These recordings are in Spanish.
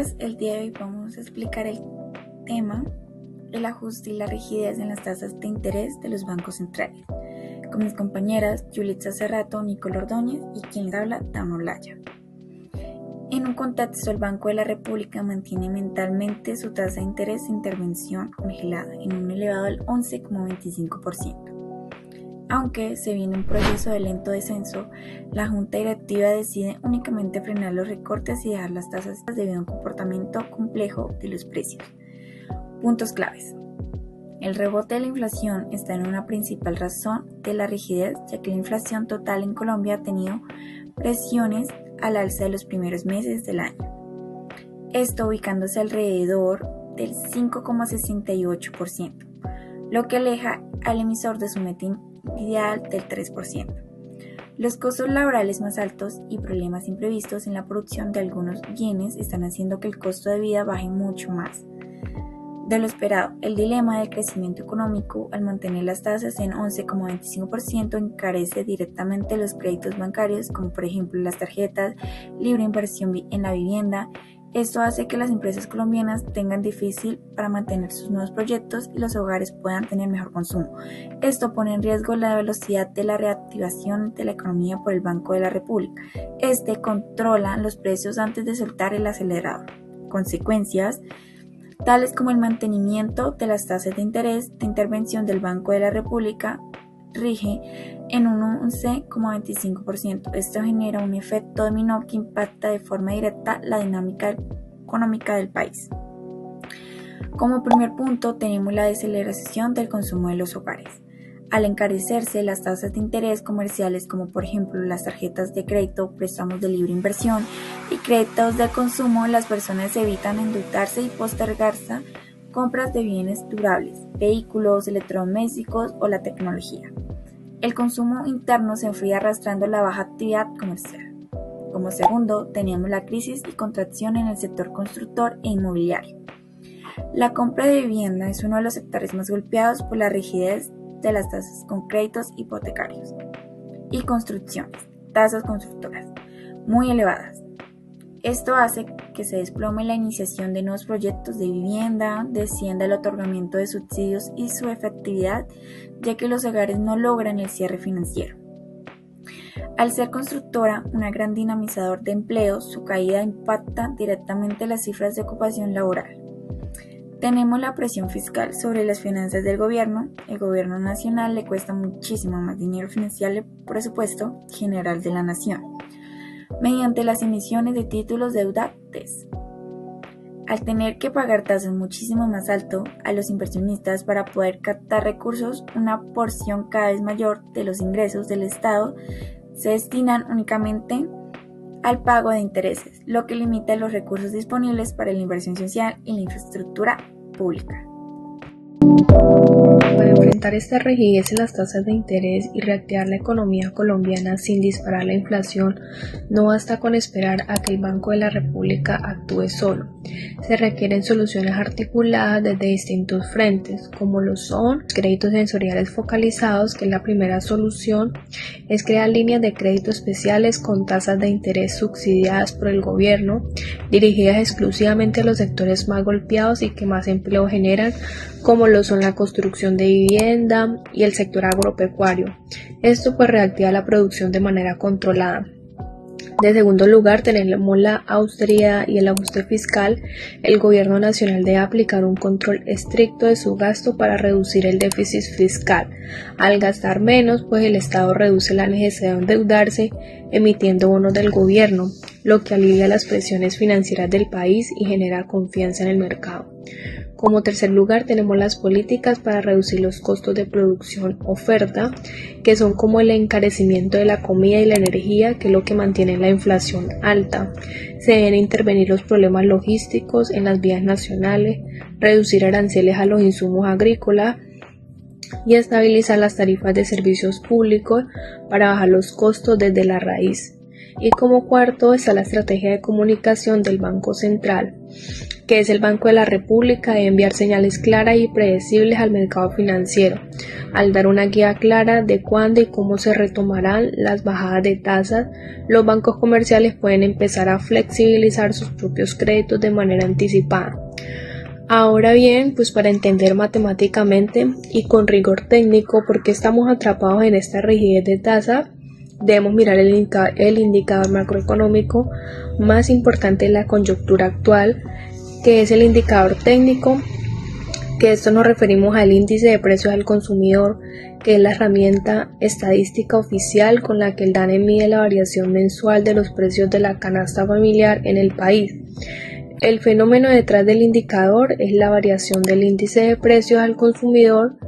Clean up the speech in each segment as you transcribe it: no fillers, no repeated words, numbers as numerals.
días, el día de hoy vamos a explicar el tema el ajuste y la rigidez en las tasas de interés de los bancos centrales, con mis compañeras Yulitza Cerrato, Nicole Ordóñez y quien les habla, Dama Olaya. En un contexto, el Banco de la República mantiene mentalmente su tasa de interés de intervención congelada en un elevado del 11,25%. Aunque se viene un proceso de lento descenso, la Junta Directiva decide únicamente frenar los recortes y dejar las tasas debido a un comportamiento complejo de los precios. Puntos claves. El rebote de la inflación está en una principal razón de la rigidez, ya que la inflación total en Colombia ha tenido presiones al alza de los primeros meses del año. Esto ubicándose alrededor del 5,68%, lo que aleja al emisor de su meta ideal del 3%. Los costos laborales más altos y problemas imprevistos en la producción de algunos bienes están haciendo que el costo de vida baje mucho más de lo esperado. El dilema del crecimiento económico al mantener las tasas en 11,25% encarece directamente los créditos bancarios, como por ejemplo las tarjetas, libre inversión en la vivienda. Esto hace que las empresas colombianas tengan difícil para mantener sus nuevos proyectos y los hogares puedan tener mejor consumo. Esto pone en riesgo la velocidad de la reactivación de la economía por el Banco de la República. Este controla los precios antes de soltar el acelerador. Consecuencias tales como el mantenimiento de las tasas de interés de intervención del Banco de la República rige en un 11,25%. Esto genera un efecto dominó que impacta de forma directa la dinámica económica del país. Como primer punto tenemos la desaceleración del consumo de los hogares. Al encarecerse las tasas de interés comerciales, como por ejemplo las tarjetas de crédito, préstamos de libre inversión y créditos de consumo, las personas evitan endeudarse y postergarse compras de bienes durables, vehículos, electrodomésticos o la tecnología. El consumo interno se enfría arrastrando la baja actividad comercial. Como segundo, tenemos la crisis y contracción en el sector constructor e inmobiliario. La compra de vivienda es uno de los sectores más golpeados por la rigidez de las tasas con créditos hipotecarios y construcciones, tasas constructoras muy elevadas. Esto hace que se desplome la iniciación de nuevos proyectos de vivienda, descienda el otorgamiento de subsidios y su efectividad, ya que los hogares no logran el cierre financiero. Al ser constructora, un gran dinamizador de empleo, su caída impacta directamente las cifras de ocupación laboral. Tenemos la presión fiscal sobre las finanzas del gobierno. El gobierno nacional le cuesta muchísimo más dinero financiar el presupuesto general de la nación, mediante las emisiones de títulos de deuda TES. Al tener que pagar tasas muchísimo más alto a los inversionistas para poder captar recursos, una porción cada vez mayor de los ingresos del Estado se destinan únicamente al pago de intereses, lo que limita los recursos disponibles para la inversión social y la infraestructura pública. Para enfrentar esta rigidez en las tasas de interés y reactivar la economía colombiana sin disparar la inflación, no basta con esperar a que el Banco de la República actúe solo. Se requieren soluciones articuladas desde distintos frentes, como lo son créditos sensoriales focalizados, que la primera solución es crear líneas de crédito especiales con tasas de interés subsidiadas por el gobierno, dirigidas exclusivamente a los sectores más golpeados y que más empleo generan, como lo son la construcción de vivienda y el sector agropecuario. Esto pues reactiva la producción de manera controlada. De segundo lugar, tenemos la austeridad y el ajuste fiscal. El gobierno nacional debe aplicar un control estricto de su gasto para reducir el déficit fiscal. Al gastar menos, pues el Estado reduce la necesidad de endeudarse emitiendo bonos del gobierno, lo que alivia las presiones financieras del país y genera confianza en el mercado. Como tercer lugar tenemos las políticas para reducir los costos de producción-oferta, que son como el encarecimiento de la comida y la energía, que es lo que mantiene la inflación alta. Se deben intervenir los problemas logísticos en las vías nacionales, reducir aranceles a los insumos agrícolas y estabilizar las tarifas de servicios públicos para bajar los costos desde la raíz. Y como cuarto está la estrategia de comunicación del Banco Central, que es el Banco de la República, de enviar señales claras y predecibles al mercado financiero, al dar una guía clara de cuándo y cómo se retomarán las bajadas de tasas. Los bancos comerciales pueden empezar a flexibilizar sus propios créditos de manera anticipada. Ahora bien, pues para entender matemáticamente y con rigor técnico por qué estamos atrapados en esta rigidez de tasa, debemos mirar el indicador macroeconómico más importante de la coyuntura actual, que es el indicador técnico, que esto nos referimos al índice de precios al consumidor, que es la herramienta estadística oficial con la que el DANE mide la variación mensual de los precios de la canasta familiar en el país. El fenómeno detrás del indicador es la variación del índice de precios al consumidor,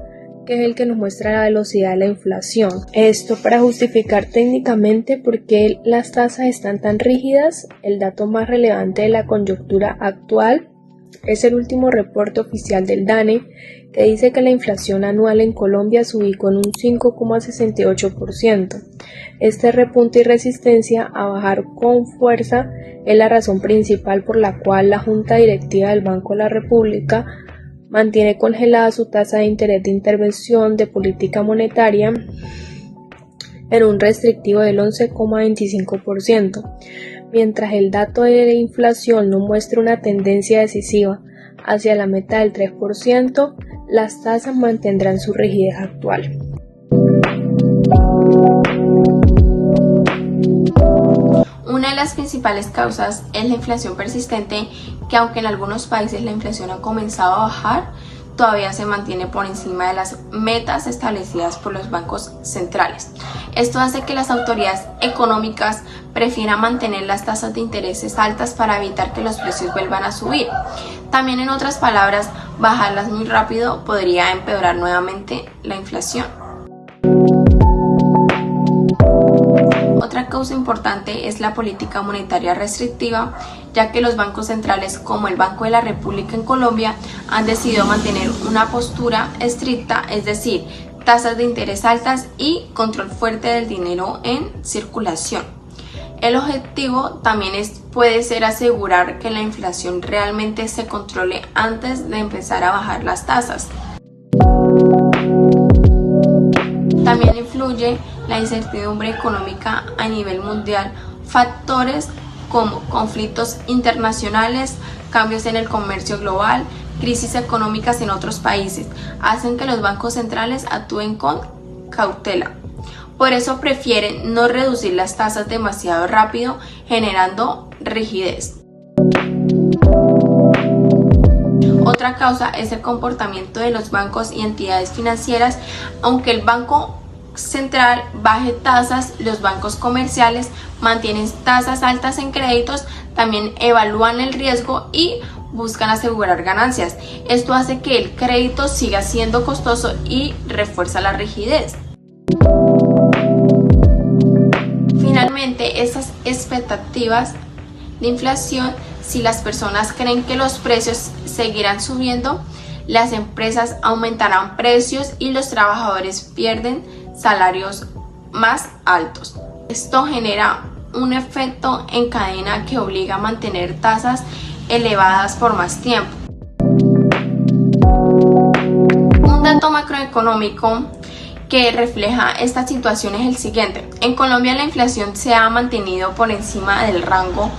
que es el que nos muestra la velocidad de la inflación. Esto para justificar técnicamente por qué las tasas están tan rígidas. El dato más relevante de la coyuntura actual es el último reporte oficial del DANE, que dice que la inflación anual en Colombia se ubicó en un 5,68%. Este repunte y resistencia a bajar con fuerza es la razón principal por la cual la Junta Directiva del Banco de la República mantiene congelada su tasa de interés de intervención de política monetaria en un restrictivo del 11,25%, mientras el dato de la inflación no muestra una tendencia decisiva hacia la meta del 3%, las tasas mantendrán su rigidez actual. Una de las principales causas es la inflación persistente, que aunque en algunos países la inflación ha comenzado a bajar, todavía se mantiene por encima de las metas establecidas por los bancos centrales. Esto hace que las autoridades económicas prefieran mantener las tasas de intereses altas para evitar que los precios vuelvan a subir. También, en otras palabras, bajarlas muy rápido podría empeorar nuevamente la inflación. Otra causa importante es la política monetaria restrictiva, ya que los bancos centrales, como el Banco de la República en Colombia, han decidido mantener una postura estricta, es decir, tasas de interés altas y control fuerte del dinero en circulación. El objetivo también puede ser asegurar que la inflación realmente se controle antes de empezar a bajar las tasas. También influye la incertidumbre económica a nivel mundial. Factores como conflictos internacionales, cambios en el comercio global, crisis económicas en otros países, hacen que los bancos centrales actúen con cautela. Por eso prefieren no reducir las tasas demasiado rápido, generando rigidez. Otra causa es el comportamiento de los bancos y entidades financieras. Aunque el Banco Central baje tasas, los bancos comerciales mantienen tasas altas en créditos, también evalúan el riesgo y buscan asegurar ganancias. Esto hace que el crédito siga siendo costoso y refuerza la rigidez. Finalmente, esas expectativas de inflación, si las personas creen que los precios seguirán subiendo, las empresas aumentarán precios y los trabajadores pierden salarios más altos. Esto genera un efecto en cadena que obliga a mantener tasas elevadas por más tiempo. Un dato macroeconómico que refleja esta situación es el siguiente. En Colombia la inflación se ha mantenido por encima del rango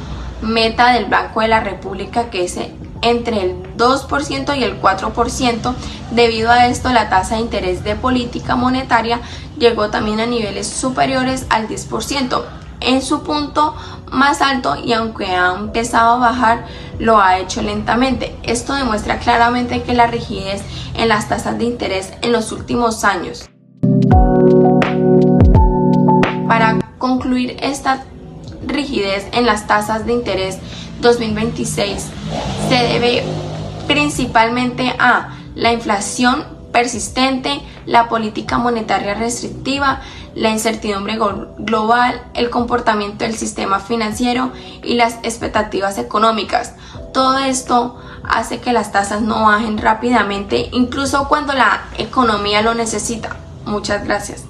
meta del Banco de la República, que es entre el 2% y el 4%. Debido a esto, la tasa de interés de política monetaria llegó también a niveles superiores al 10%. En su punto más alto, y aunque ha empezado a bajar, lo ha hecho lentamente. Esto demuestra claramente que la rigidez en las tasas de interés en los últimos años. Para concluir, esta rigidez en las tasas de interés 2026 se debe principalmente a la inflación persistente, la política monetaria restrictiva, la incertidumbre global, el comportamiento del sistema financiero y las expectativas económicas. Todo esto hace que las tasas no bajen rápidamente, incluso cuando la economía lo necesita. Muchas gracias.